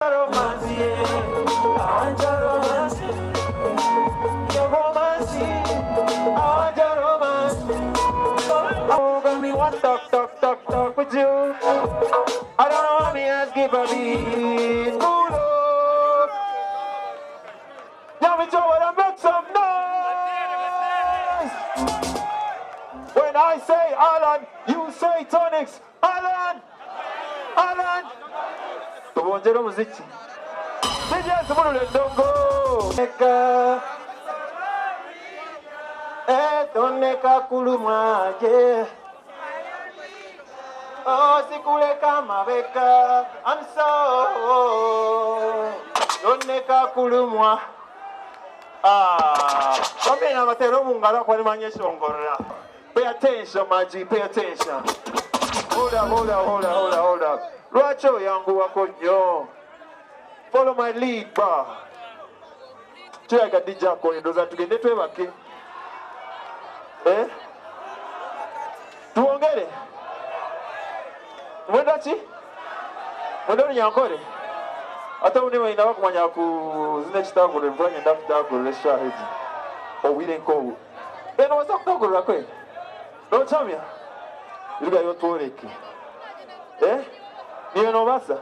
Talk with you. I don't know how me ask give a beat. Cool up. Now we show what I make some noise. When I say Allan, you say Toniks. Allan! Allan! Tubonjera muziki. DJ Sumulule Ndongo. Toneka kulumwa, yeah. Oh, sikuleka mabeka, I'm so Toneka kulumwa. Come na matero mungala kwa limanye shongora. Pay attention, Maji, pay attention. Hold up. Lwacho yangu wako nyo. Follow my lead, ba. Chega DJ ko ndoza tugende twebake. Tuongere. Mwendachi? Mwendoni Ankole? Ata unewa inawa kumanya ku zine chitagure mvanye ndafu chitagure shahidi. Owile nkogu. Eno wasa kutagure lakwe? No chamia? Iliga yotu oreki. Niyo no basa?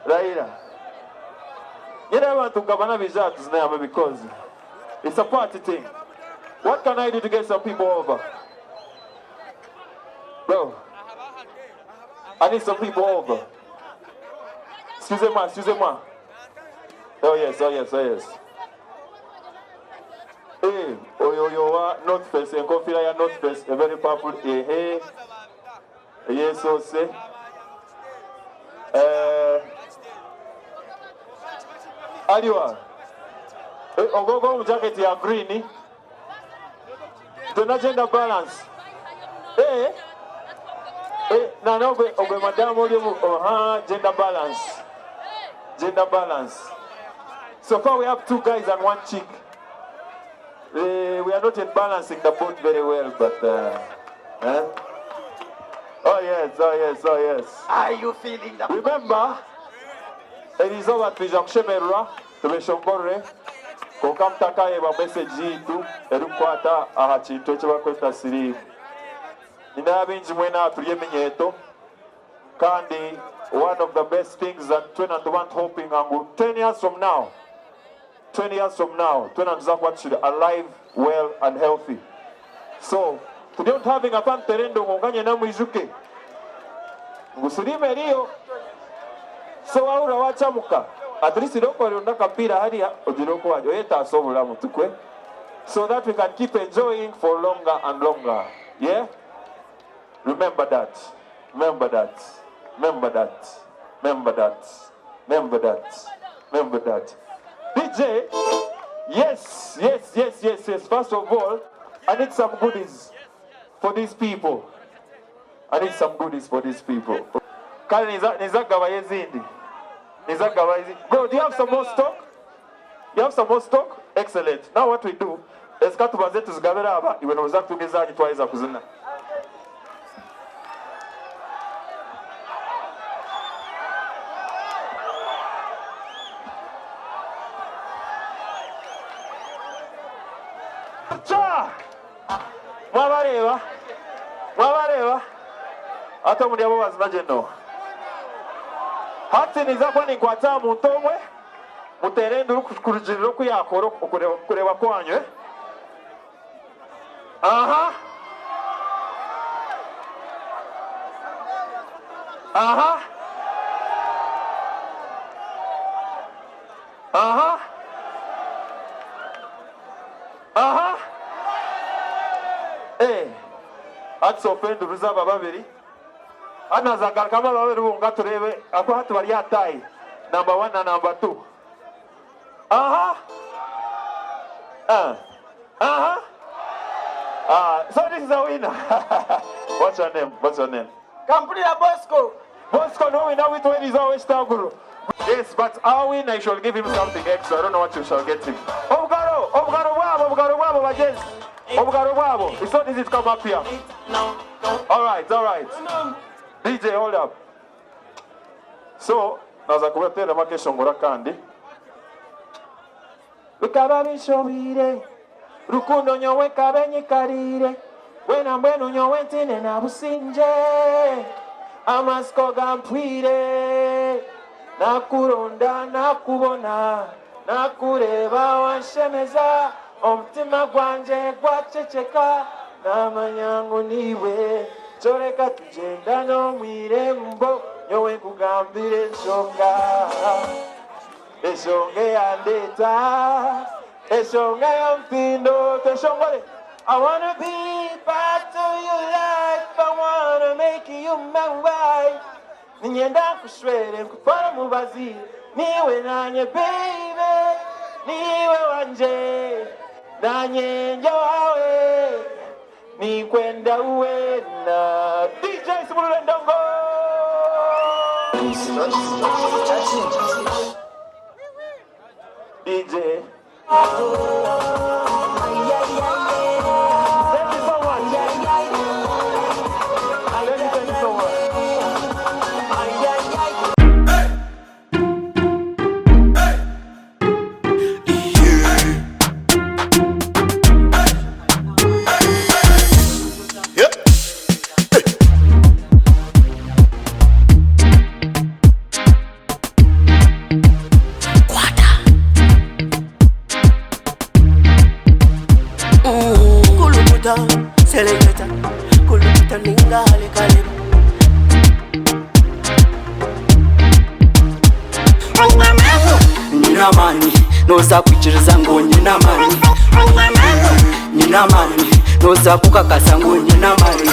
Raila. Yena abantu ngabana bijatu zinayama because it's a party thing. What can I do to get some people over? Bro, I need some people over. Excusez-moi. Oh yes. Hey, yo, North Face, and coffee like North Face, a very powerful, hey. Yes, so say. Adiwa. Go jacket, you are green. Don't gender balance. No, madam, gender balance. So far we have 2 guys and 1 chick. We are not yet balancing the boat very well, but Oh yes. Are you feeling the... Remember, it is over to Mbarara, to Beshongore. Kokamtaka eba message yitu erukwata aha kintu ekibakweta sirimu. Nina bingi mwena tuliye minyeto kandi one of the best things that twenty hoping angu 10 years from now twenty should alive, well and healthy. So we don't having a pan terendo ngonganye na mwizuke ngusirime rio so aura wachamuka at least iloko aliondoka mpira hadi ojiloko wajo eta sobula mutukwe so that we can keep enjoying for longer and longer. Yeah, remember that. DJ, yes. First of all, I need some goodies for these people. Kale nizagawa yezindi. Bro, do you have some more stock? Excellent. Now what we do, let's cut to bazetu zigabera aba, iwe na uzak tugezanyi twaiza kuzina. Mwabareba. Ata muri abo bazinaje no. Hati nizakwa ni kwata muntomwe muterendo kurujiriro kuyakoro kureba kwanyu. Aha. Atso fendo ruzaba babiri. Anazagal kama babiri bunga turebe ako hatu bari yatai. Number 1 and number 2. So this is a winner. What's your name? Complete Bosco. Bosco, no winner with when he's always Guru. Yes, but our winner, I shall give him something extra. I don't know what you shall get him. Obugaro wabo, yes. Obugaro wabo. It's not easy to come up here. All right. DJ, hold up. So, naza kubatera makeshongora kandi bikaba bishobire rukundo nyowe kabenye karire wena mbwenu nyowe ntine na businje amasko gampwire nakuronda nakubona nakureba wanshemeza omutima gwanje gwaceceka namanyango niwe choreka tugenda no mwirembo nyowe kugambire eshonga yandeta eshonga yompindo teshongole. I wanna be part of your life, I wanna make you my wife. Ninyenda kushwere kupara mubazi niwe nanye baby niwe wanje nanye njawe ni kwenda uwena DJ Simulule Ndongo DJ Selecta, kuluta ningale kale. Nina mani, noza kuchiriza ngo nina mani. Nina mani, noza kukakasa ngo nina mani.